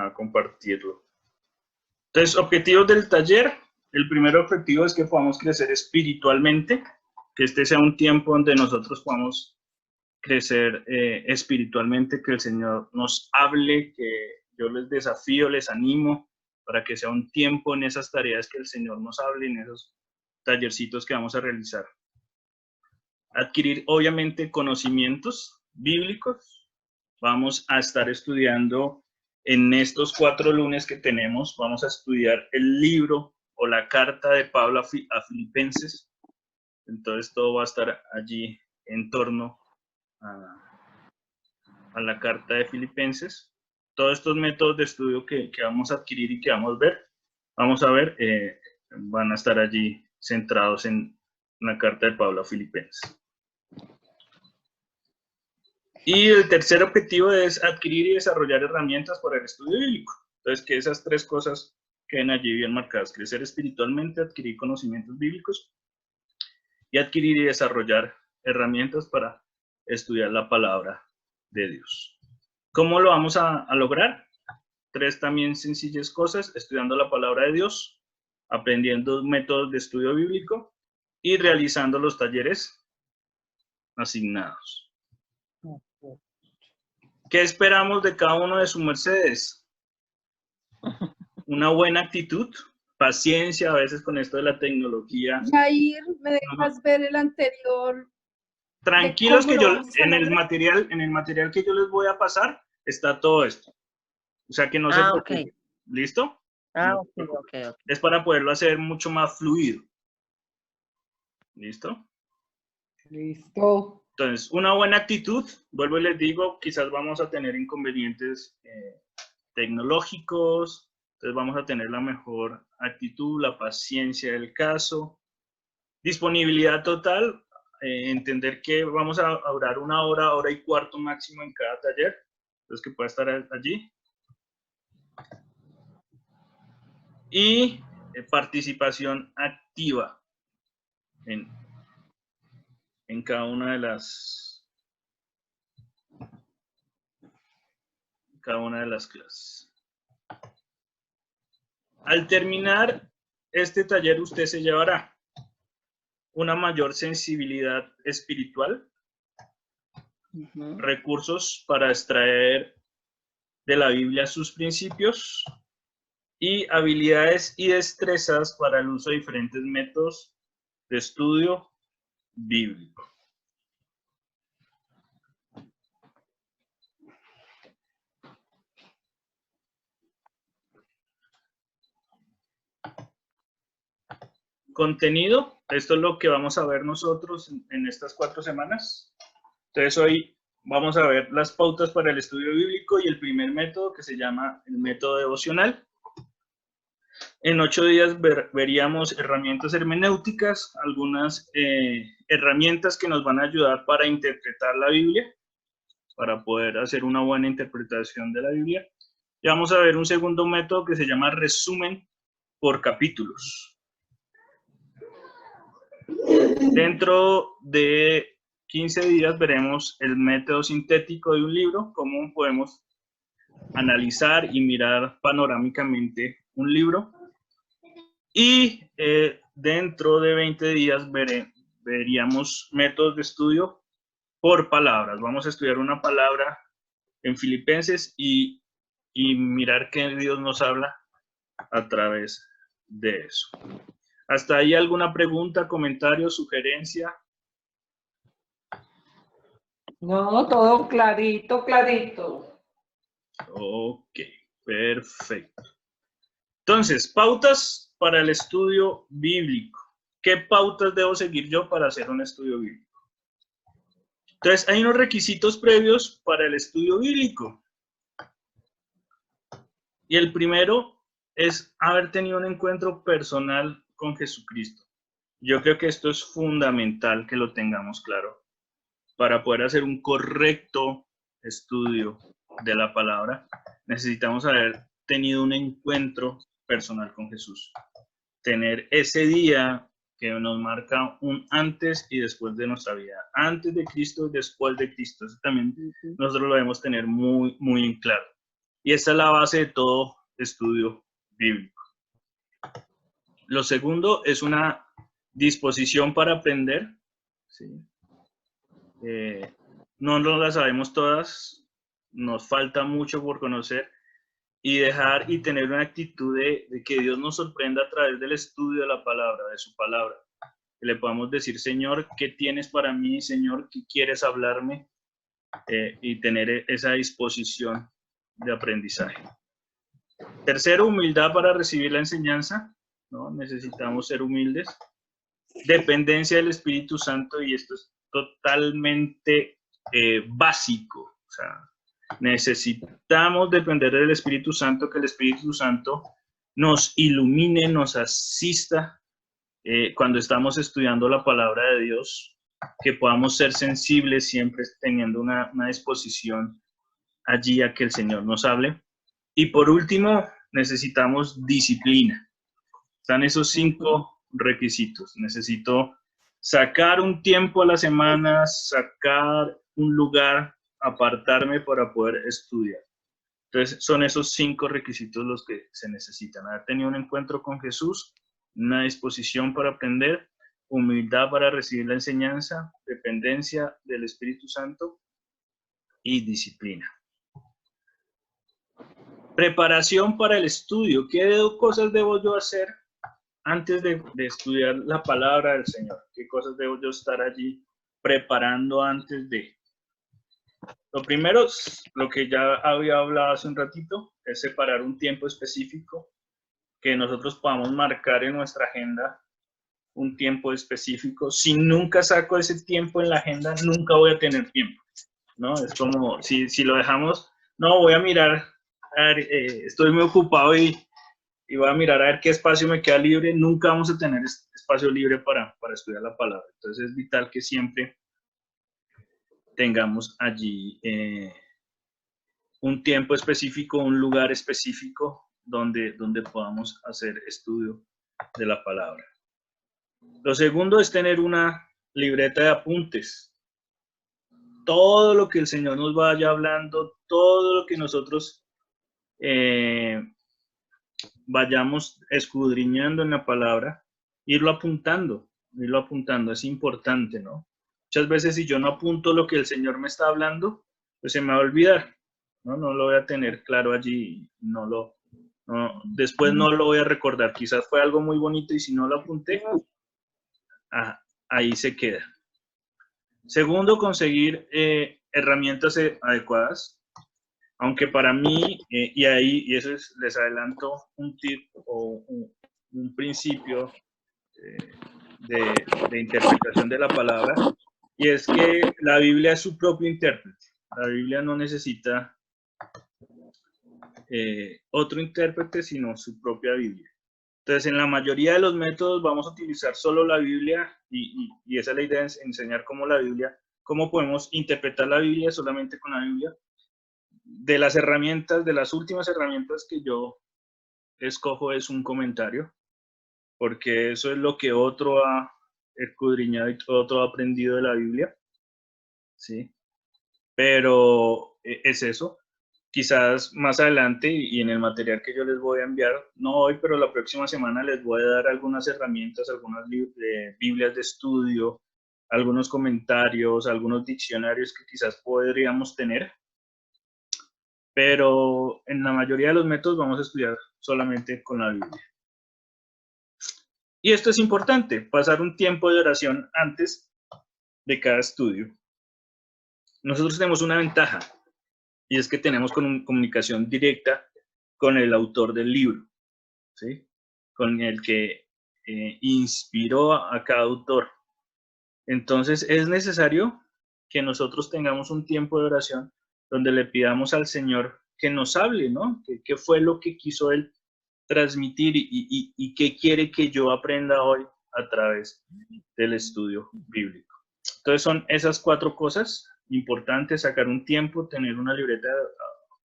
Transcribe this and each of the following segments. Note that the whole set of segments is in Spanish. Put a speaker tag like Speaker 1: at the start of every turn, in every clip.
Speaker 1: a compartirlo. Entonces, objetivos del taller. El primer objetivo es que podamos crecer espiritualmente, que este sea un tiempo donde nosotros podamos crecer espiritualmente, que el Señor nos hable, que yo les desafío, les animo para que sea un tiempo en esas tareas que el Señor nos hable, en esos tallercitos que vamos a realizar. Adquirir, obviamente, conocimientos bíblicos. Vamos a estar estudiando en estos 4 lunes que tenemos, vamos a estudiar el libro o la carta de Pablo a Filipenses. Entonces todo va a estar allí en torno a la carta de Filipenses. Todos estos métodos de estudio que vamos a adquirir y que vamos a ver, van a estar allí centrados en la carta de Pablo a Filipenses. Y el tercer objetivo es adquirir y desarrollar herramientas para el estudio bíblico. Entonces, que esas 3 cosas queden allí bien marcadas: crecer espiritualmente, adquirir conocimientos bíblicos y adquirir y desarrollar herramientas para estudiar la palabra de Dios. ¿Cómo lo vamos a lograr? 3 también sencillas cosas: estudiando la palabra de Dios, aprendiendo métodos de estudio bíblico y realizando los talleres asignados. ¿Qué esperamos de cada uno de sus mercedes? Una buena actitud, paciencia, a veces con esto de la tecnología.
Speaker 2: Jair, ¿me dejas ver el anterior?
Speaker 1: Tranquilos que yo, en el material que yo les voy a pasar, está todo esto. O sea que no se preocupen.
Speaker 3: Okay.
Speaker 1: ¿Listo?
Speaker 3: Okay.
Speaker 1: Es para poderlo hacer mucho más fluido. ¿Listo?
Speaker 2: Listo.
Speaker 1: Entonces, una buena actitud, vuelvo y les digo, quizás vamos a tener inconvenientes tecnológicos, entonces vamos a tener la mejor actitud, la paciencia del caso, disponibilidad total, entender que vamos a durar 1 hora, 1 hora y cuarto máximo en cada taller, entonces que pueda estar allí. Y participación activa en cada una de las clases. Al terminar este taller, usted se llevará una mayor sensibilidad espiritual, recursos para extraer de la Biblia sus principios y habilidades y destrezas para el uso de diferentes métodos de estudio bíblico. Contenido, esto es lo que vamos a ver nosotros en estas 4 semanas. Entonces hoy vamos a ver las pautas para el estudio bíblico y el primer método, que se llama el método devocional. En 8 días veríamos herramientas hermenéuticas, algunas herramientas que nos van a ayudar para interpretar la Biblia, para poder hacer una buena interpretación de la Biblia. Y vamos a ver un segundo método que se llama resumen por capítulos. Dentro de 15 días veremos el método sintético de un libro, cómo podemos analizar y mirar panorámicamente un libro. Y dentro de 20 días veríamos métodos de estudio por palabras. Vamos a estudiar una palabra en Filipenses y mirar qué Dios nos habla a través de eso. ¿Hasta ahí alguna pregunta, comentario, sugerencia?
Speaker 4: No, todo clarito.
Speaker 1: Ok, perfecto. Entonces, pautas para el estudio bíblico. ¿Qué pautas debo seguir yo para hacer un estudio bíblico? Entonces, hay unos requisitos previos para el estudio bíblico. Y el primero es haber tenido un encuentro personal con Jesucristo. Yo creo que esto es fundamental que lo tengamos claro para poder hacer un correcto estudio de la palabra. Necesitamos haber tenido un encuentro personal con Jesús. Tener ese día que nos marca un antes y después de nuestra vida. Antes de Cristo y después de Cristo. Eso también nosotros lo debemos tener muy, muy en claro. Y esta es la base de todo estudio bíblico. Lo segundo es una disposición para aprender. ¿Sí? No nos las sabemos todas, nos falta mucho por conocer, y dejar y tener una actitud de que Dios nos sorprenda a través del estudio de la palabra, de su palabra. Que le podamos decir, Señor, ¿qué tienes para mí? Señor, ¿qué quieres hablarme? Y tener esa disposición de aprendizaje. Tercero, humildad para recibir la enseñanza, ¿no? Necesitamos ser humildes. Dependencia del Espíritu Santo, y esto es totalmente básico. O sea, necesitamos depender del Espíritu Santo, que el Espíritu Santo nos ilumine, nos asista cuando estamos estudiando la palabra de Dios, que podamos ser sensibles siempre teniendo una disposición allí a que el Señor nos hable. Y por último, necesitamos disciplina. Están esos 5 requisitos. Necesito sacar un tiempo a la semana, sacar un lugar, apartarme para poder estudiar. Entonces, son esos 5 requisitos los que se necesitan. Haber tenido un encuentro con Jesús, una disposición para aprender, humildad para recibir la enseñanza, dependencia del Espíritu Santo y disciplina. Preparación para el estudio. ¿Qué cosas debo yo hacer antes de estudiar la palabra del Señor? ¿Qué cosas debo yo estar allí preparando antes de? Lo primero, lo que ya había hablado hace un ratito, es separar un tiempo específico, que nosotros podamos marcar en nuestra agenda un tiempo específico. Si nunca saco ese tiempo en la agenda, nunca voy a tener tiempo, ¿no? Es como si lo dejamos, no, voy a mirar, a ver, estoy muy ocupado y voy a mirar a ver qué espacio me queda libre, nunca vamos a tener espacio libre para estudiar la palabra. Entonces es vital que siempre tengamos allí un tiempo específico, un lugar específico donde podamos hacer estudio de la palabra. Lo segundo es tener una libreta de apuntes. Todo lo que el Señor nos vaya hablando, todo lo que nosotros vayamos escudriñando en la palabra, irlo apuntando, es importante, ¿no? Muchas veces si yo no apunto lo que el Señor me está hablando, pues se me va a olvidar, ¿no? No lo voy a tener claro allí, después no lo voy a recordar. Quizás fue algo muy bonito y si no lo apunté, ahí se queda. Segundo, conseguir herramientas adecuadas. Aunque para mí, y eso es, les adelanto un tip o un principio de interpretación de la palabra, y es que la Biblia es su propio intérprete. La Biblia no necesita otro intérprete, sino su propia Biblia. Entonces, en la mayoría de los métodos vamos a utilizar solo la Biblia, y esa es la idea, es enseñar cómo podemos interpretar la Biblia solamente con la Biblia. De las herramientas, de las últimas herramientas que yo escojo es un comentario, porque eso es lo que otro ha escudriñado y otro ha aprendido de la Biblia, ¿sí? Pero es eso. Quizás más adelante y en el material que yo les voy a enviar, no hoy, pero la próxima semana les voy a dar algunas herramientas, algunas Biblias de estudio, algunos comentarios, algunos diccionarios que quizás podríamos tener. Pero en la mayoría de los métodos vamos a estudiar solamente con la Biblia. Y esto es importante, pasar un tiempo de oración antes de cada estudio. Nosotros tenemos una ventaja, y es que tenemos comunicación directa con el autor del libro, ¿sí? Con el que inspiró a cada autor. Entonces es necesario que nosotros tengamos un tiempo de oración donde le pidamos al Señor que nos hable, ¿no? ¿Qué fue lo que quiso Él transmitir y qué quiere que yo aprenda hoy a través del estudio bíblico? Entonces son esas 4 cosas importantes: sacar un tiempo, tener una libreta de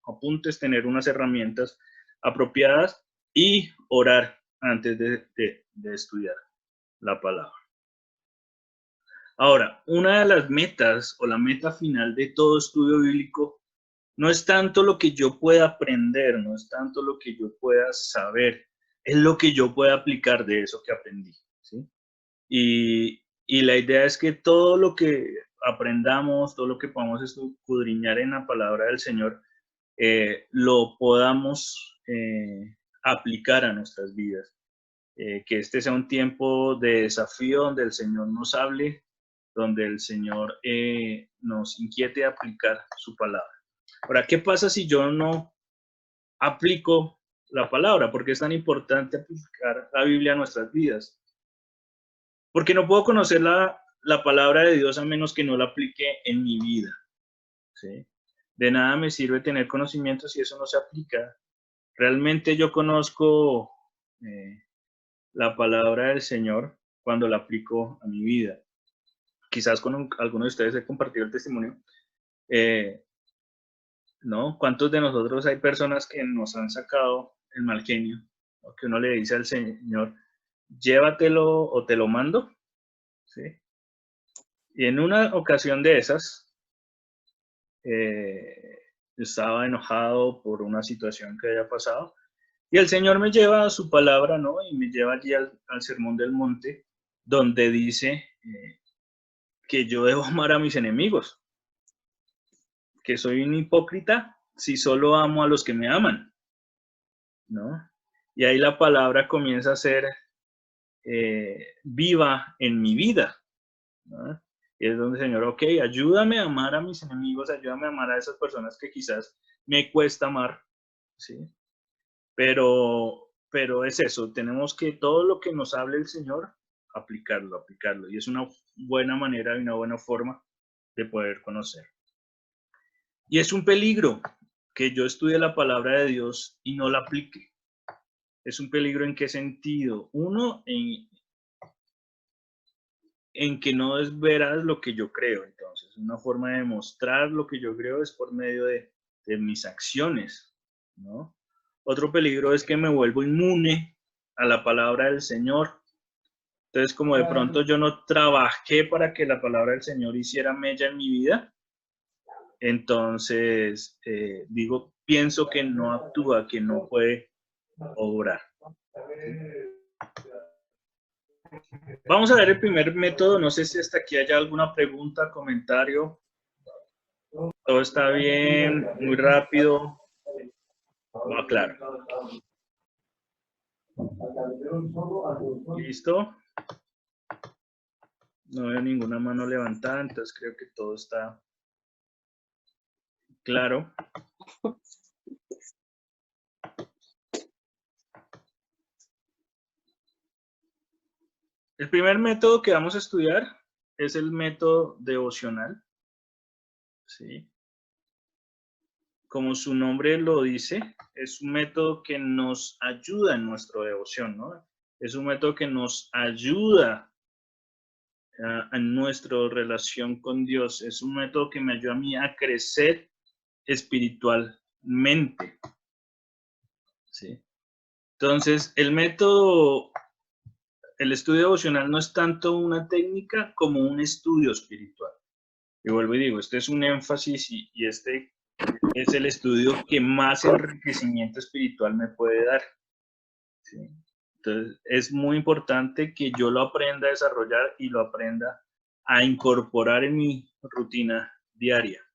Speaker 1: apuntes, tener unas herramientas apropiadas y orar antes de estudiar la palabra. Ahora, una de las metas o la meta final de todo estudio bíblico no es tanto lo que yo pueda aprender, no es tanto lo que yo pueda saber, es lo que yo pueda aplicar de eso que aprendí, ¿sí? Y la idea es que todo lo que aprendamos, todo lo que podamos escudriñar en la palabra del Señor, lo podamos aplicar a nuestras vidas. Que este sea un tiempo de desafío donde el Señor nos hable, donde el Señor nos inquiete a aplicar su palabra. Ahora, ¿qué pasa si yo no aplico la palabra? ¿Por qué es tan importante aplicar la Biblia a nuestras vidas? Porque no puedo conocer la palabra de Dios a menos que no la aplique en mi vida, ¿sí? De nada me sirve tener conocimiento si eso no se aplica. Realmente yo conozco la palabra del Señor cuando la aplico a mi vida. Quizás con algunos de ustedes he compartido el testimonio. ¿No? ¿Cuántos de nosotros hay personas que nos han sacado el mal genio? ¿No? Que uno le dice al Señor, llévatelo o te lo mando, ¿sí? Y en una ocasión de esas, estaba enojado por una situación que había pasado, y el Señor me lleva a su palabra, ¿no? Y me lleva allí al Sermón del Monte, donde dice que yo debo amar a mis enemigos, que soy un hipócrita si solo amo a los que me aman, ¿no? Y ahí la palabra comienza a ser viva en mi vida, ¿no? Y es donde, Señor, ok, ayúdame a amar a mis enemigos, ayúdame a amar a esas personas que quizás me cuesta amar, ¿sí? Pero es eso, tenemos que todo lo que nos hable el Señor, aplicarlo. Y es una buena manera y una buena forma de poder conocer. Y es un peligro que yo estudie la palabra de Dios y no la aplique. Es un peligro ¿en qué sentido? Uno, en que no es veraz lo que yo creo. Entonces, una forma de demostrar lo que yo creo es por medio de mis acciones, ¿no? Otro peligro es que me vuelvo inmune a la palabra del Señor. Entonces, como de pronto yo no trabajé para que la palabra del Señor hiciera mella en mi vida, entonces pienso que no actúa, que no puede obrar. Vamos a ver el primer método. No sé si hasta aquí haya alguna pregunta, comentario. Todo está bien, muy rápido. Va claro. ¿Listo? No veo ninguna mano levantada, entonces creo que todo está claro. El primer método que vamos a estudiar es el método devocional, ¿sí? Como su nombre lo dice, es un método que nos ayuda en nuestra devoción, ¿no? Es un método que nos ayuda en nuestra relación con Dios. Es un método que me ayuda a mí a crecer espiritualmente, ¿sí? Entonces, el estudio devocional no es tanto una técnica como un estudio espiritual. Y vuelvo y digo, este es un énfasis y este es el estudio que más enriquecimiento espiritual me puede dar, ¿sí? Entonces, es muy importante que yo lo aprenda a desarrollar y lo aprenda a incorporar en mi rutina diaria.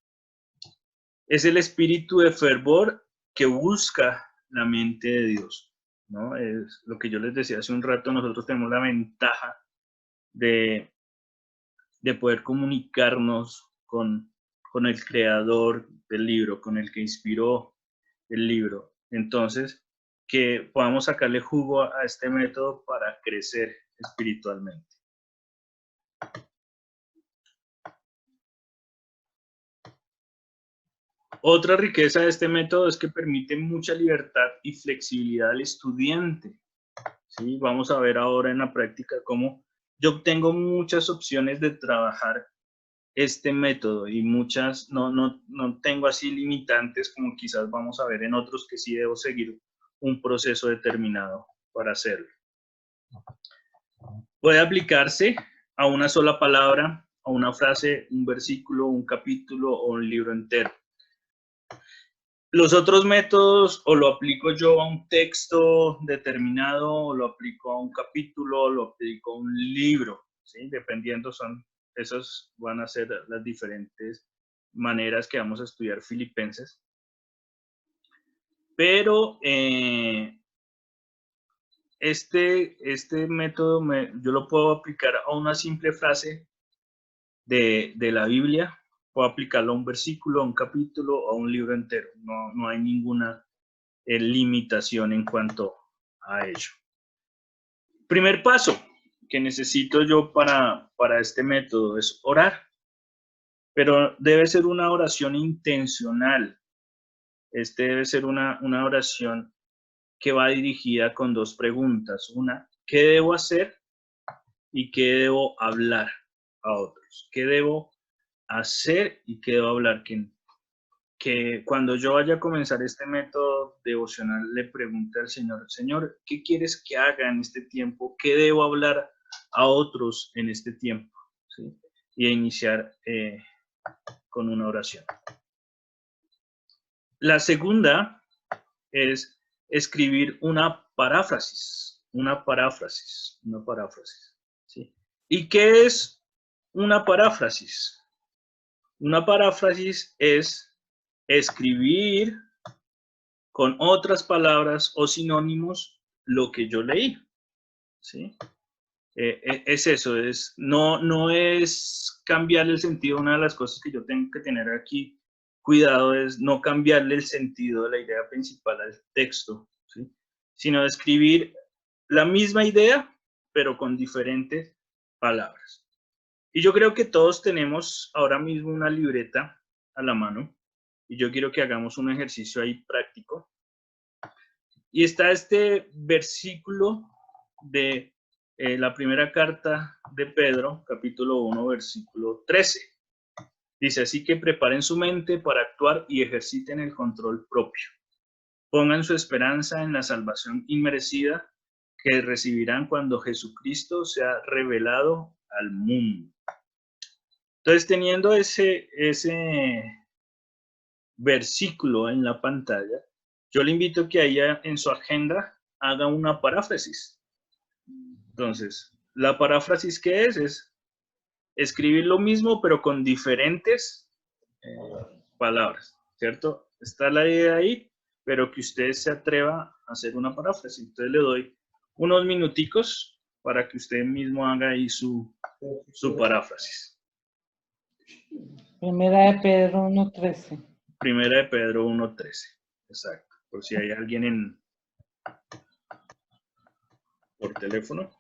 Speaker 1: Es el espíritu de fervor que busca la mente de Dios, ¿no? Es lo que yo les decía hace un rato, nosotros tenemos la ventaja de poder comunicarnos con el creador del libro, con el que inspiró el libro. Entonces, que podamos sacarle jugo a este método para crecer espiritualmente. Otra riqueza de este método es que permite mucha libertad y flexibilidad al estudiante, ¿sí? Vamos a ver ahora en la práctica cómo yo tengo muchas opciones de trabajar este método y muchas, no tengo así limitantes como quizás vamos a ver en otros que sí debo seguir un proceso determinado para hacerlo. Puede aplicarse a una sola palabra, a una frase, un versículo, un capítulo o un libro entero. Los otros métodos o lo aplico yo a un texto determinado, o lo aplico a un capítulo, o lo aplico a un libro, ¿sí? Dependiendo, esas van a ser las diferentes maneras que vamos a estudiar Filipenses. Pero este método yo lo puedo aplicar a una simple frase de la Biblia, puedo aplicarlo a un versículo, a un capítulo o a un libro entero. No hay ninguna limitación en cuanto a ello. Primer paso que necesito yo para este método es orar, pero debe ser una oración intencional. Debe ser una oración que va dirigida con dos preguntas. Una, ¿qué debo hacer? Y ¿qué debo hablar a otros? ¿Qué debo hacer y qué debo hablar? Que cuando yo vaya a comenzar este método devocional le pregunte al Señor, Señor, ¿qué quieres que haga en este tiempo? ¿Qué debo hablar a otros en este tiempo? ¿Sí? Y a iniciar con una oración. La segunda es escribir una paráfrasis. ¿Sí? ¿Y qué es una paráfrasis? Una paráfrasis es escribir con otras palabras o sinónimos lo que yo leí, ¿sí? Es eso, no es cambiarle el sentido. Una de las cosas que yo tengo que tener aquí cuidado es no cambiarle el sentido de la idea principal al texto, ¿sí? Sino escribir la misma idea, pero con diferentes palabras. Y yo creo que todos tenemos ahora mismo una libreta a la mano, y yo quiero que hagamos un ejercicio ahí práctico. Y está este versículo de la primera carta de Pedro, capítulo 1, versículo 13. Dice, así que preparen su mente para actuar y ejerciten el control propio. Pongan su esperanza en la salvación inmerecida que recibirán cuando Jesucristo sea revelado al mundo. Entonces, teniendo ese versículo en la pantalla, yo le invito a que allá en su agenda haga una paráfrasis. Entonces, la paráfrasis que es escribir lo mismo, pero con diferentes palabras, ¿cierto? Está la idea ahí, pero que usted se atreva a hacer una paráfrasis. Entonces le doy unos minuticos para que usted mismo haga ahí su paráfrasis.
Speaker 4: Primera de Pedro 1:13.
Speaker 1: Primera de Pedro 1:13, exacto. Por si hay alguien por teléfono.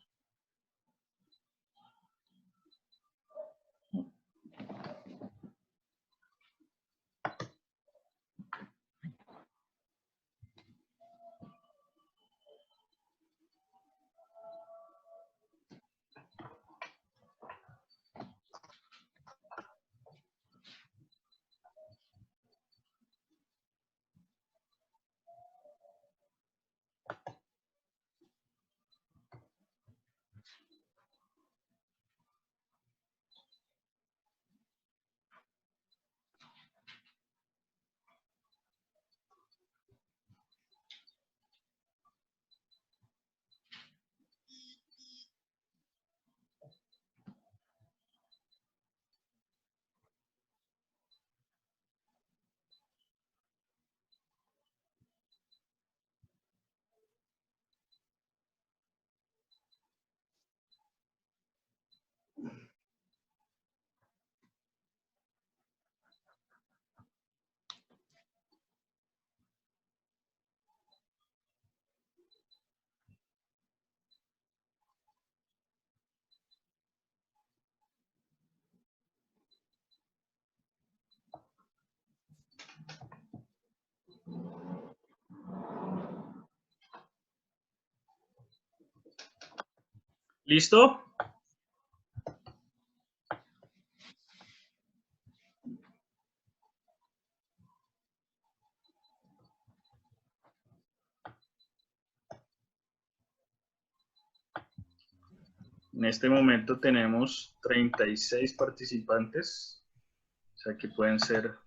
Speaker 1: ¿Listo? En este momento tenemos 36 participantes, o sea que pueden ser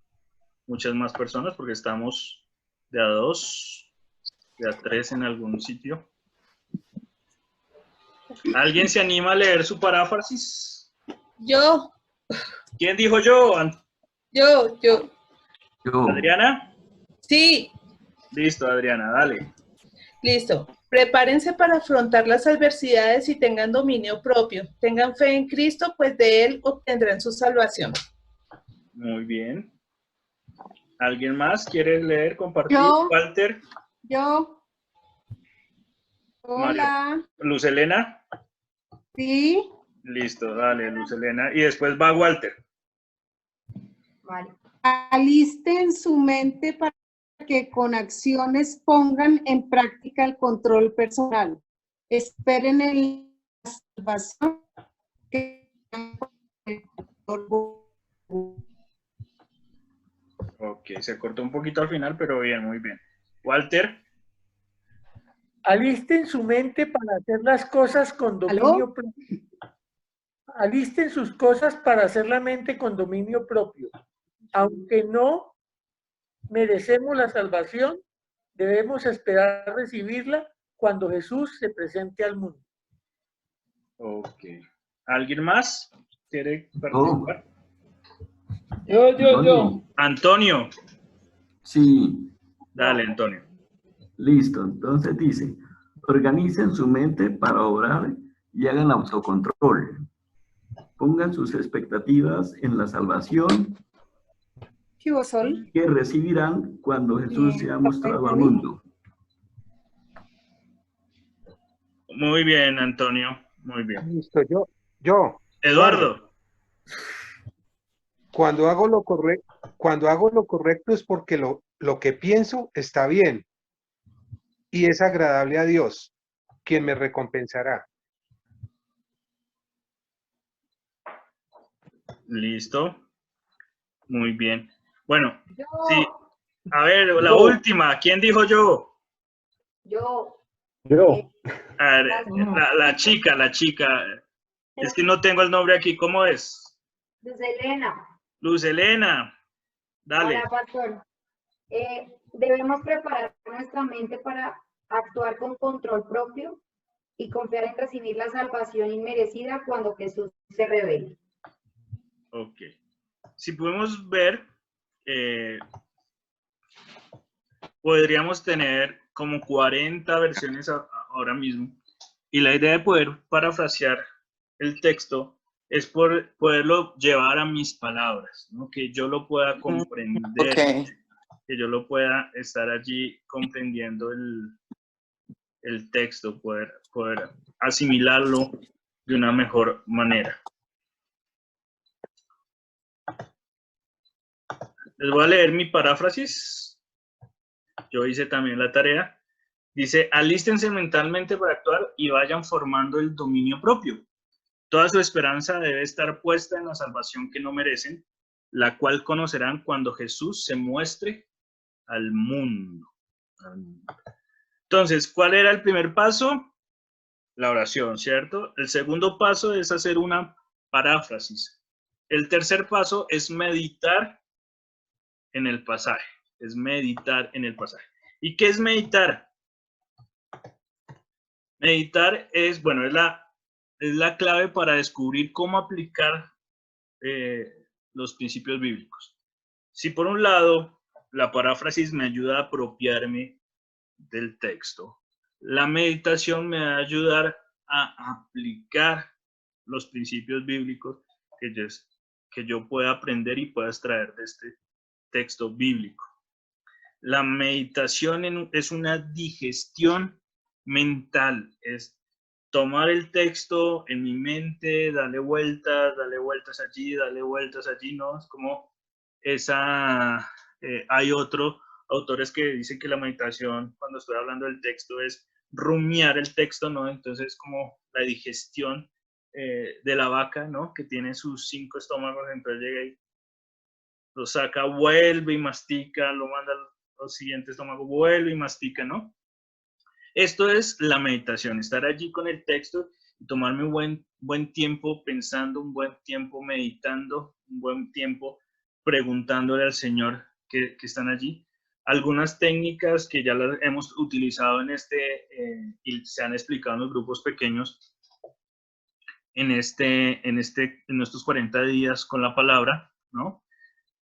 Speaker 1: muchas más personas porque estamos de a 2, de a 3 en algún sitio. ¿Alguien se anima a leer su paráfrasis?
Speaker 3: Yo.
Speaker 1: ¿Quién dijo yo?
Speaker 3: Yo.
Speaker 1: ¿Adriana?
Speaker 3: Sí.
Speaker 1: Listo, Adriana, dale.
Speaker 3: Listo. Prepárense para afrontar las adversidades y tengan dominio propio. Tengan fe en Cristo, pues de Él obtendrán su salvación.
Speaker 1: Muy bien. ¿Alguien más quiere leer, compartir?
Speaker 2: Yo.
Speaker 1: Walter.
Speaker 2: Yo.
Speaker 1: Mario.
Speaker 2: Hola.
Speaker 1: Luz Elena.
Speaker 2: Sí.
Speaker 1: Listo, dale, Luz Elena. Y después va Walter.
Speaker 2: Vale. Alisten su mente para que con acciones pongan en práctica el control personal. Esperen en la salvación que
Speaker 1: Ok, se cortó un poquito al final, pero bien, muy bien. Walter.
Speaker 5: Alisten su mente para hacer las cosas con dominio propio. Alisten sus cosas para hacer la mente con dominio propio. Aunque no merecemos la salvación, debemos esperar recibirla cuando Jesús se presente al mundo.
Speaker 1: Ok. ¿Alguien más quiere participar?
Speaker 4: Yo.
Speaker 1: Antonio.
Speaker 6: Sí,
Speaker 1: Dale, Antonio.
Speaker 6: listo. Entonces dice, organicen su mente para obrar y hagan autocontrol. Pongan sus expectativas en la salvación que recibirán cuando Jesús sea mostrado al mundo.
Speaker 1: Muy bien, Antonio. Muy bien.
Speaker 7: Listo, yo.
Speaker 1: Eduardo.
Speaker 7: Cuando hago lo correcto es porque lo que pienso está bien y es agradable a Dios, quien me recompensará.
Speaker 1: Listo. Muy bien. Bueno, sí. A ver, la última. ¿Quién dijo yo?
Speaker 8: Yo.
Speaker 1: A ver, la chica. Es que no tengo el nombre aquí. ¿Cómo es?
Speaker 8: Luz Elena.
Speaker 1: Luz Elena. Dale.
Speaker 8: Hola, pastor. Debemos preparar nuestra mente para actuar con control propio y confiar en recibir la salvación inmerecida cuando Jesús se revele.
Speaker 1: Ok. Si podemos ver, podríamos tener como 40 versiones ahora mismo. Y la idea de poder parafrasear el texto es poderlo llevar a mis palabras, ¿no? Que yo lo pueda comprender, que yo lo pueda estar allí comprendiendo el texto, poder asimilarlo de una mejor manera. Les voy a leer mi paráfrasis. Yo hice también la tarea. Dice, alístense mentalmente para actuar y vayan formando el dominio propio. Toda su esperanza debe estar puesta en la salvación que no merecen, la cual conocerán cuando Jesús se muestre al mundo. Entonces, ¿cuál era el primer paso? La oración, ¿cierto? El segundo paso es hacer una paráfrasis. El tercer paso es meditar en el pasaje. Es meditar en el pasaje. ¿Y qué es meditar? Meditar es, bueno, es la clave para descubrir cómo aplicar los principios bíblicos. Si por un lado la paráfrasis me ayuda a apropiarme del texto, la meditación me va a ayudar a aplicar los principios bíblicos que yo pueda aprender y pueda extraer de este texto bíblico. La meditación es una digestión mental, es tomar el texto en mi mente, darle vueltas allí, ¿no? Es como hay autores que dicen que la meditación, cuando estoy hablando del texto, es rumiar el texto, ¿no? Entonces, como la digestión de la vaca, ¿no? Que tiene sus 5 estómagos, entonces llega y lo saca, vuelve y mastica, lo manda al siguiente estómago, vuelve y mastica, ¿no? Esto es la meditación, estar allí con el texto y tomarme un buen tiempo pensando, un buen tiempo meditando, un buen tiempo preguntándole al Señor que están allí, algunas técnicas que ya las hemos utilizado en y se han explicado en los grupos pequeños en estos 40 días con la palabra, ¿no?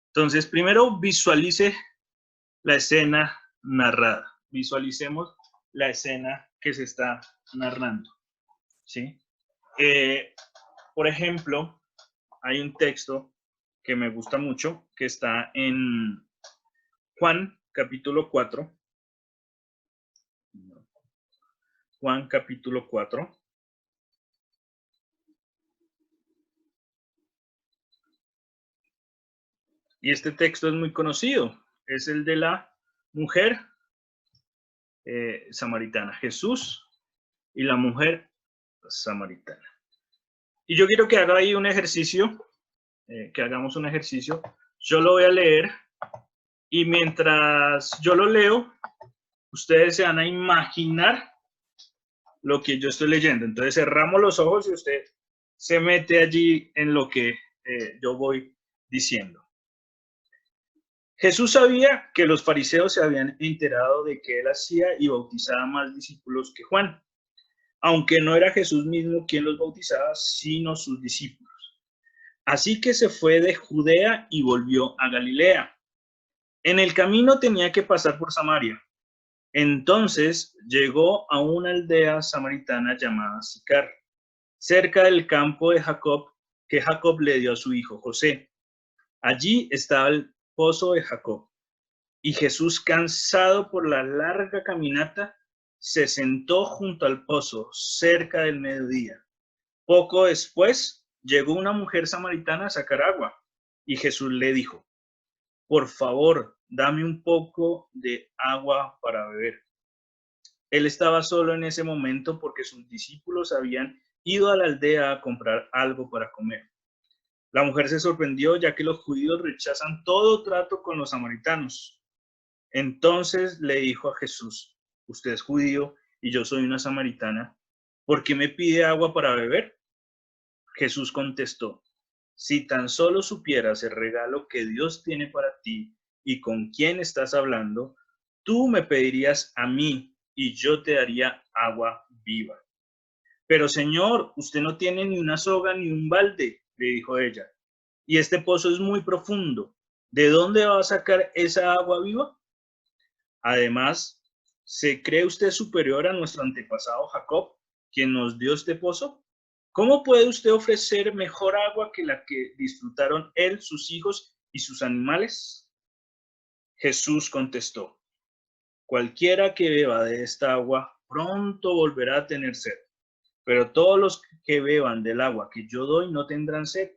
Speaker 1: Entonces, primero visualice la escena narrada. Visualicemos la escena que se está narrando, ¿sí? Por ejemplo, hay un texto que me gusta mucho, que está en Juan capítulo 4. Juan capítulo 4. Y este texto es muy conocido. Es el de la mujer samaritana. Jesús y la mujer samaritana. Y yo quiero que haga ahí un ejercicio, que hagamos un ejercicio. Yo lo voy a leer y mientras yo lo leo, ustedes se van a imaginar lo que yo estoy leyendo. Entonces cerramos los ojos y usted se mete allí en lo que yo voy diciendo. Jesús sabía que los fariseos se habían enterado de que él hacía y bautizaba más discípulos que Juan, aunque no era Jesús mismo quien los bautizaba, sino sus discípulos. Así que se fue de Judea y volvió a Galilea. En el camino tenía que pasar por Samaria. Entonces llegó a una aldea samaritana llamada Sicar, cerca del campo de Jacob, que Jacob le dio a su hijo José. Allí estaba el pozo de Jacob. Y Jesús, cansado por la larga caminata, se sentó junto al pozo, cerca del mediodía. Poco después, llegó una mujer samaritana a sacar agua, y Jesús le dijo: por favor, dame un poco de agua para beber. Él estaba solo en ese momento porque sus discípulos habían ido a la aldea a comprar algo para comer. La mujer se sorprendió, ya que los judíos rechazan todo trato con los samaritanos. Entonces le dijo a Jesús: usted es judío y yo soy una samaritana, ¿por qué me pide agua para beber? Jesús contestó: si tan solo supieras el regalo que Dios tiene para ti y con quién estás hablando, tú me pedirías a mí y yo te daría agua viva. Pero Señor, usted no tiene ni una soga ni un balde, le dijo ella, y este pozo es muy profundo. ¿De dónde va a sacar esa agua viva? Además, ¿se cree usted superior a nuestro antepasado Jacob, quien nos dio este pozo? ¿Cómo puede usted ofrecer mejor agua que la que disfrutaron él, sus hijos y sus animales? Jesús contestó: cualquiera que beba de esta agua pronto volverá a tener sed, pero todos los que beban del agua que yo doy no tendrán sed,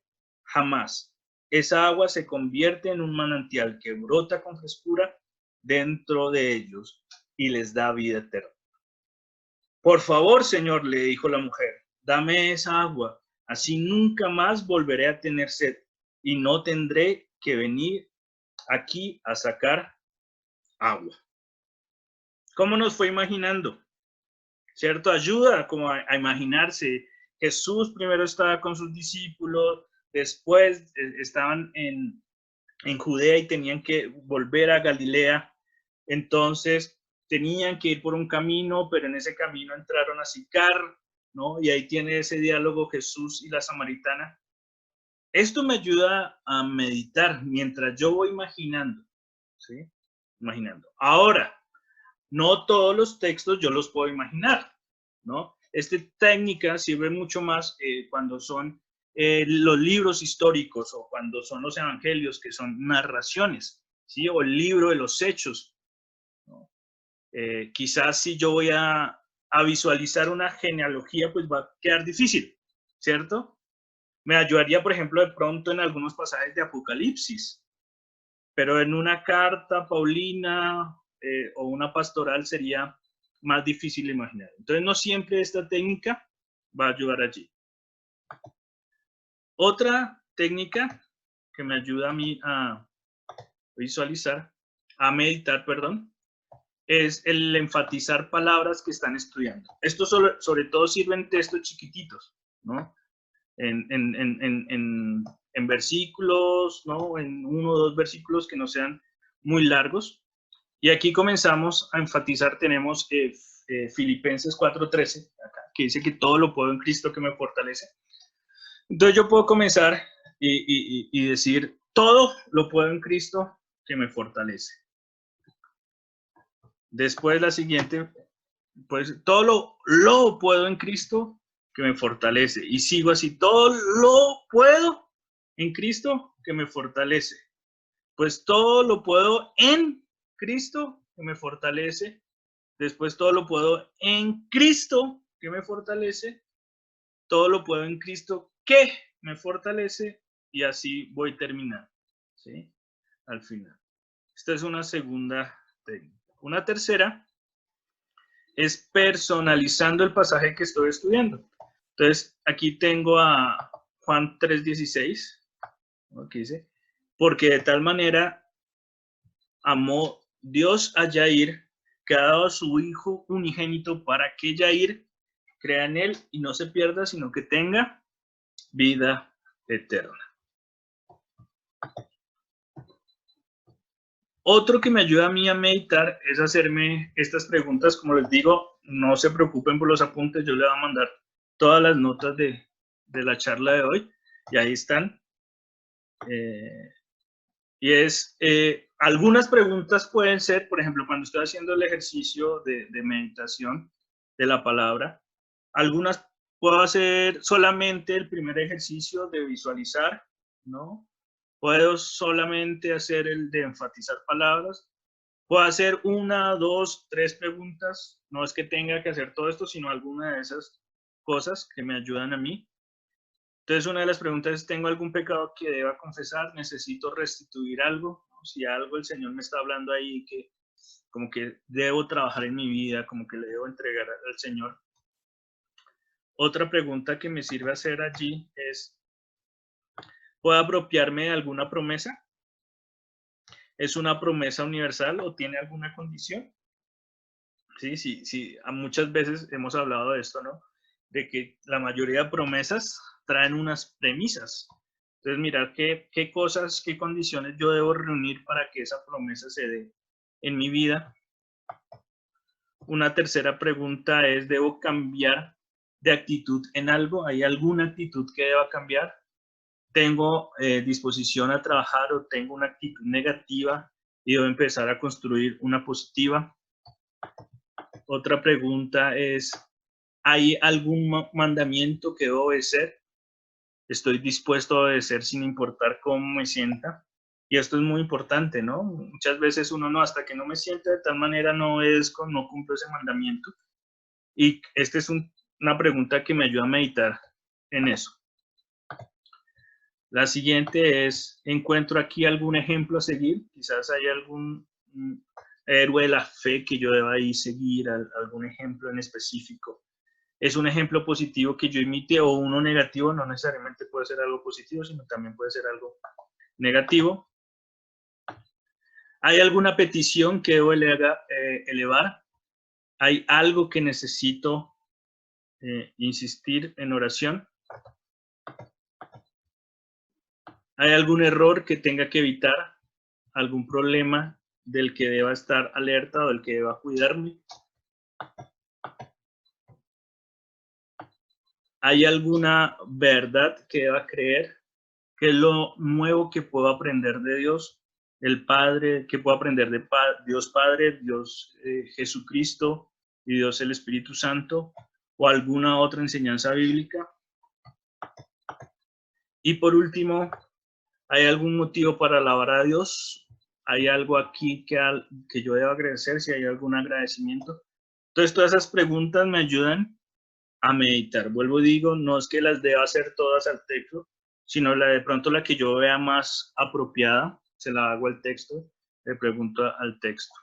Speaker 1: jamás. Esa agua se convierte en un manantial que brota con frescura dentro de ellos y les da vida eterna. Por favor, Señor, le dijo la mujer, dame esa agua, así nunca más volveré a tener sed y no tendré que venir aquí a sacar agua. ¿Cómo nos fue imaginando? ¿Cierto? Ayuda como a imaginarse. Jesús primero estaba con sus discípulos, después estaban en Judea y tenían que volver a Galilea. Entonces tenían que ir por un camino, pero en ese camino entraron a Sicar, ¿no? Y ahí tiene ese diálogo Jesús y la samaritana. Esto me ayuda a meditar mientras yo voy imaginando, ¿sí? Imaginando. Ahora, no todos los textos yo los puedo imaginar, ¿no? Esta técnica sirve mucho más cuando son los libros históricos o cuando son los evangelios, que son narraciones, ¿sí? O el libro de los hechos, ¿no? Quizás si yo voy a visualizar una genealogía, pues va a quedar difícil, ¿cierto? Me ayudaría, por ejemplo, de pronto en algunos pasajes de Apocalipsis, pero en una carta paulina o una pastoral sería más difícil de imaginar. Entonces, no siempre esta técnica va a ayudar allí. Otra técnica que me ayuda a mí a visualizar, a meditar, perdón, es el enfatizar palabras que están estudiando. Esto sobre todo sirve en textos chiquititos, ¿no? En versículos, ¿no? En 1 o 2 versículos que no sean muy largos. Y aquí comenzamos a enfatizar, tenemos Filipenses 4:13, acá, que dice que todo lo puedo en Cristo que me fortalece. Entonces yo puedo comenzar y decir, todo lo puedo en Cristo que me fortalece. Después la siguiente, pues todo lo puedo en Cristo que me fortalece. Y sigo así, todo lo puedo en Cristo que me fortalece. Pues todo lo puedo en Cristo que me fortalece. Después todo lo puedo en Cristo que me fortalece. Todo lo puedo en Cristo que me fortalece. Y así voy terminando, ¿sí? Al final. Esta es una segunda técnica. Una tercera es personalizando el pasaje que estoy estudiando. Entonces, aquí tengo a Juan 3:16, ¿no? Que dice, porque de tal manera amó Dios a Yair, que ha dado a su Hijo unigénito para que Yair crea en él y no se pierda, sino que tenga vida eterna. Otro que me ayuda a mí a meditar es hacerme estas preguntas. Como les digo, no se preocupen por los apuntes, yo les voy a mandar todas las notas de la charla de hoy y ahí están. Algunas preguntas pueden ser, por ejemplo, cuando estoy haciendo el ejercicio de meditación de la palabra, algunas puedo hacer solamente el primer ejercicio de visualizar, ¿no? Puedo solamente hacer el de enfatizar palabras. Puedo hacer 1, 2, 3 preguntas. No es que tenga que hacer todo esto, sino alguna de esas cosas que me ayudan a mí. Entonces, una de las preguntas es, ¿tengo algún pecado que deba confesar? ¿Necesito restituir algo? Si algo el Señor me está hablando ahí que como que debo trabajar en mi vida, como que le debo entregar al Señor. Otra pregunta que me sirve hacer allí es, ¿puedo apropiarme de alguna promesa? ¿Es una promesa universal o tiene alguna condición? Sí, muchas veces hemos hablado de esto, ¿no? De que la mayoría de promesas traen unas premisas. Entonces, mirar qué cosas, qué condiciones yo debo reunir para que esa promesa se dé en mi vida. Una tercera pregunta es, ¿debo cambiar de actitud en algo? ¿Hay alguna actitud que deba cambiar? ¿Tengo disposición a trabajar o tengo una actitud negativa y debo empezar a construir una positiva? Otra pregunta es, ¿hay algún mandamiento que debo obedecer? ¿Estoy dispuesto a obedecer sin importar cómo me sienta? Y esto es muy importante, ¿no? Muchas veces uno no, hasta que no me sienta de tal manera no obedezco, no cumplo ese mandamiento. Y esta es una pregunta que me ayuda a meditar en eso. La siguiente es, ¿encuentro aquí algún ejemplo a seguir? Quizás hay algún héroe de la fe que yo deba ahí seguir, algún ejemplo en específico. ¿Es un ejemplo positivo que yo imite o uno negativo? No necesariamente puede ser algo positivo, sino también puede ser algo negativo. ¿Hay alguna petición que debo elevar? ¿Hay algo que necesito insistir en oración? ¿Hay algún error que tenga que evitar? ¿Algún problema del que deba estar alerta o del que deba cuidarme? ¿Hay alguna verdad que deba creer? ¿Qué es lo nuevo que puedo aprender de Dios? El Padre, que puedo aprender de Dios Padre, Dios Jesucristo y Dios el Espíritu Santo, o alguna otra enseñanza bíblica. Y por último, ¿hay algún motivo para alabar a Dios? ¿Hay algo aquí que yo deba agradecer? Si hay algún agradecimiento. Entonces, todas esas preguntas me ayudan a meditar. Vuelvo y digo, no es que las deba hacer todas al texto, sino de pronto la que yo vea más apropiada, se la hago al texto, le pregunto al texto.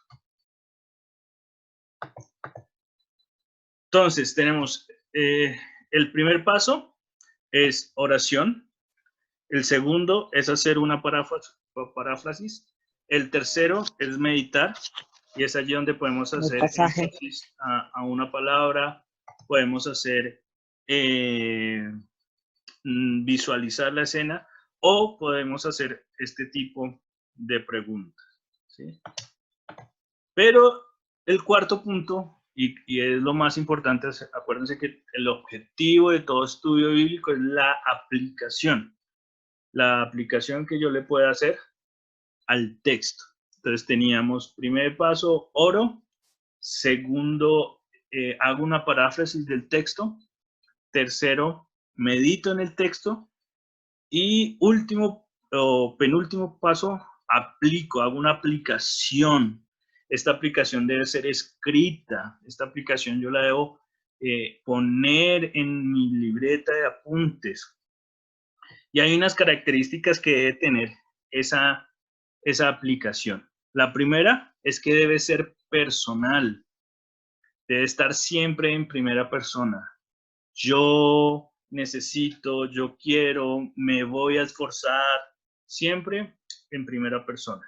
Speaker 1: Entonces, tenemos el primer paso es oración, el segundo es hacer una paráfrasis, el tercero es meditar, y es allí donde podemos hacer énfasis a una palabra, podemos hacer visualizar la escena o podemos hacer este tipo de preguntas, ¿sí? Pero el cuarto punto, y es lo más importante, acuérdense que el objetivo de todo estudio bíblico es la aplicación. La aplicación que yo le pueda hacer al texto. Entonces teníamos, primer paso, oro. Segundo, hago una paráfrasis del texto. Tercero, medito en el texto. Y último o penúltimo paso, aplico, hago una aplicación. Esta aplicación debe ser escrita. Esta aplicación yo la debo poner en mi libreta de apuntes. Y hay unas características que debe tener esa aplicación. La primera es que debe ser personal. Debe estar siempre en primera persona. Yo necesito, yo quiero, me voy a esforzar, siempre en primera persona.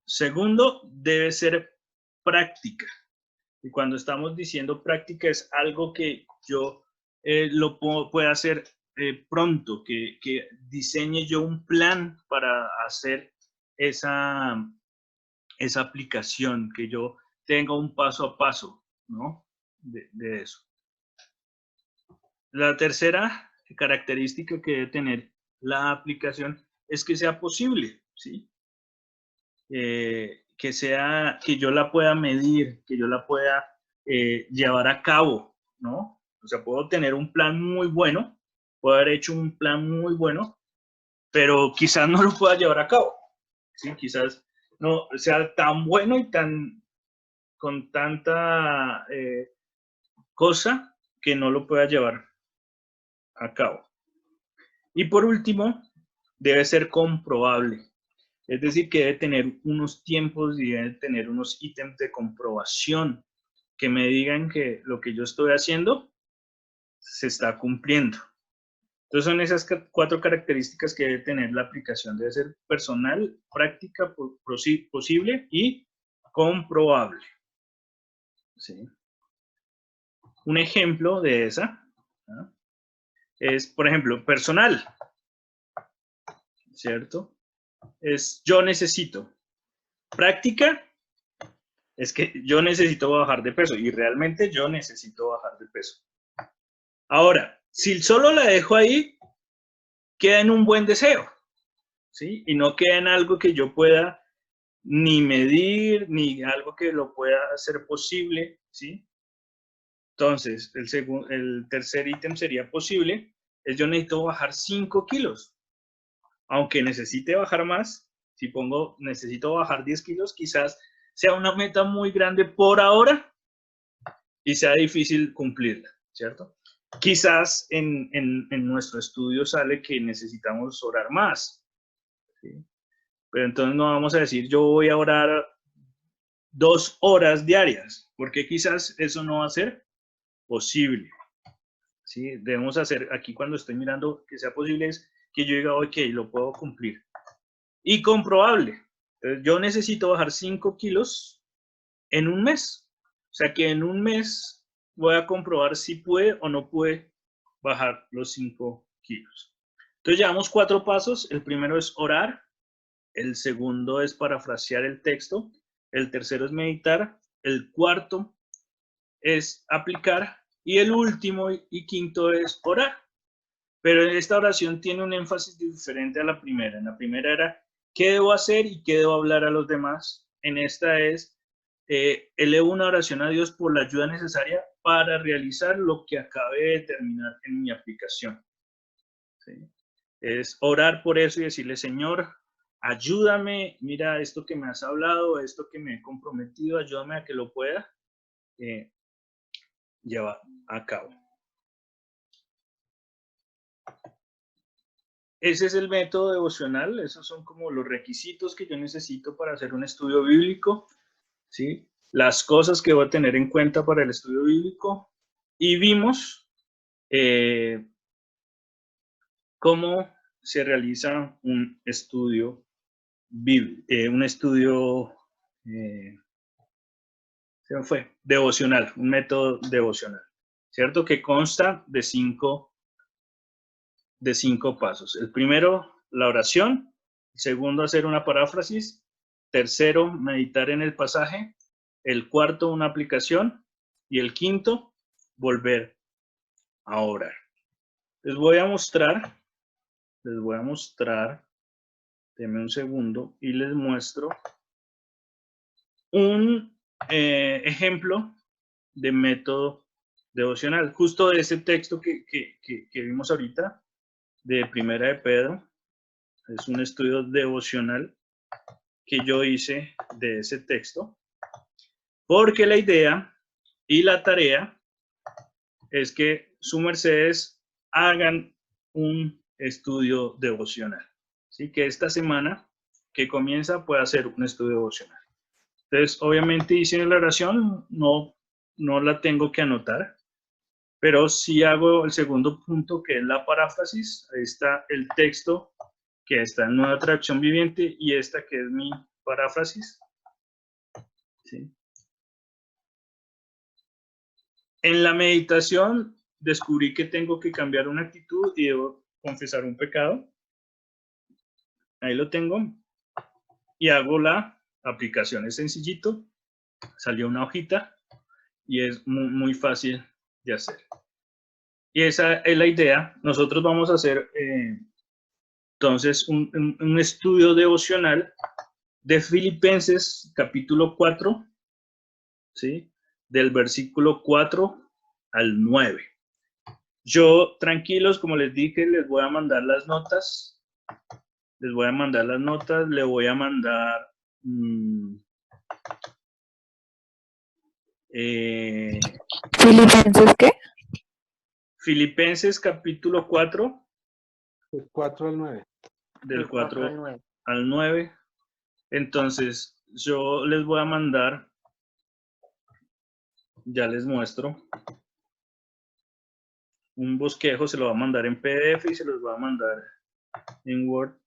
Speaker 1: Segundo, debe ser práctica. Y cuando estamos diciendo práctica es algo que yo lo pueda hacer pronto, que diseñe yo un plan para hacer esa aplicación, que yo tenga un paso a paso, ¿no? De eso. La tercera característica que debe tener la aplicación es que sea posible, ¿sí? Que yo la pueda medir, que yo la pueda llevar a cabo, ¿no? O sea, puedo tener un plan muy bueno, puedo haber hecho un plan muy bueno, pero quizás no lo pueda llevar a cabo, ¿sí? Quizás no sea tan bueno y con tanta cosa que no lo pueda llevar a cabo. Y por último, debe ser comprobable. Es decir, que debe tener unos tiempos y debe tener unos ítems de comprobación que me digan que lo que yo estoy haciendo se está cumpliendo. Entonces son esas 4 características que debe tener la aplicación. Debe ser personal, práctica, posible y comprobable. ¿Sí? Un ejemplo de esa, ¿no? Es, por ejemplo, personal, ¿cierto? Es yo necesito. Práctica es que yo necesito bajar de peso y realmente yo necesito bajar de peso. Ahora, si solo la dejo ahí, queda en un buen deseo, ¿sí? Y no queda en algo que yo pueda ni medir, ni algo que lo pueda hacer posible, ¿sí? Entonces, el tercer ítem sería posible, es yo necesito bajar 5 kilos. Aunque necesite bajar más, si pongo necesito bajar 10 kilos, quizás sea una meta muy grande por ahora y sea difícil cumplirla, ¿cierto? Quizás en nuestro estudio sale que necesitamos orar más, ¿sí? Pero entonces no vamos a decir yo voy a orar 2 horas diarias, porque quizás eso no va a ser posible, ¿sí? Debemos hacer, aquí cuando estoy mirando que sea posible, es que yo diga, ok, lo puedo cumplir. Y comprobable. Entonces, yo necesito bajar 5 kilos en un mes. O sea que en un mes voy a comprobar si puede o no puede bajar los 5 kilos. Entonces llevamos 4 pasos. El primero es orar. El segundo es parafrasear el texto. El tercero es meditar. El cuarto es aplicar. Y el último y quinto es orar. Pero esta oración tiene un énfasis diferente a la primera. En la primera era, ¿qué debo hacer y qué debo hablar a los demás? En esta es, elevo una oración a Dios por la ayuda necesaria para realizar lo que acabe de terminar en mi aplicación. ¿Sí? Es orar por eso y decirle, Señor, ayúdame, mira esto que me has hablado, esto que me he comprometido, ayúdame a que lo pueda llevar a cabo. Ese es el método devocional, esos son como los requisitos que yo necesito para hacer un estudio bíblico, ¿sí? Las cosas que voy a tener en cuenta para el estudio bíblico. Y vimos cómo se realiza un estudio bíblico, devocional, un método devocional, ¿cierto? Que consta de 5 pasos. El primero, la oración. El segundo, hacer una paráfrasis. tercero, meditar en el pasaje. El cuarto, una aplicación. Y el quinto, volver a orar. Les voy a mostrar, denme un segundo, y les muestro un ejemplo de método devocional. Justo de ese texto que vimos ahorita, de Primera de Pedro. Es un estudio devocional que yo hice de ese texto, porque la idea y la tarea es que su mercedes hagan un estudio devocional. Así que esta semana que comienza puede hacer un estudio devocional. Entonces, obviamente hice la oración, no la tengo que anotar, pero si hago el segundo punto, que es la paráfrasis. Ahí está el texto que está en Nueva Traducción Viviente y esta que es mi paráfrasis. ¿Sí? En la meditación descubrí que tengo que cambiar una actitud y debo confesar un pecado. Ahí lo tengo. Y hago la aplicación. Es sencillito. Salió una hojita y es muy fácil de hacer. Y esa es la idea. Nosotros vamos a hacer entonces un estudio devocional de Filipenses capítulo 4, ¿sí? Del versículo 4 al 9. Yo, tranquilos, como les dije, les voy a mandar las notas. Le voy a mandar
Speaker 3: ¿Filipenses qué?
Speaker 1: Filipenses capítulo 4.
Speaker 7: Del 4 al 9.
Speaker 1: Del 4 al 9. Entonces, yo les voy a mandar, ya les muestro, un bosquejo, se lo va a mandar en PDF y se los va a mandar en Word.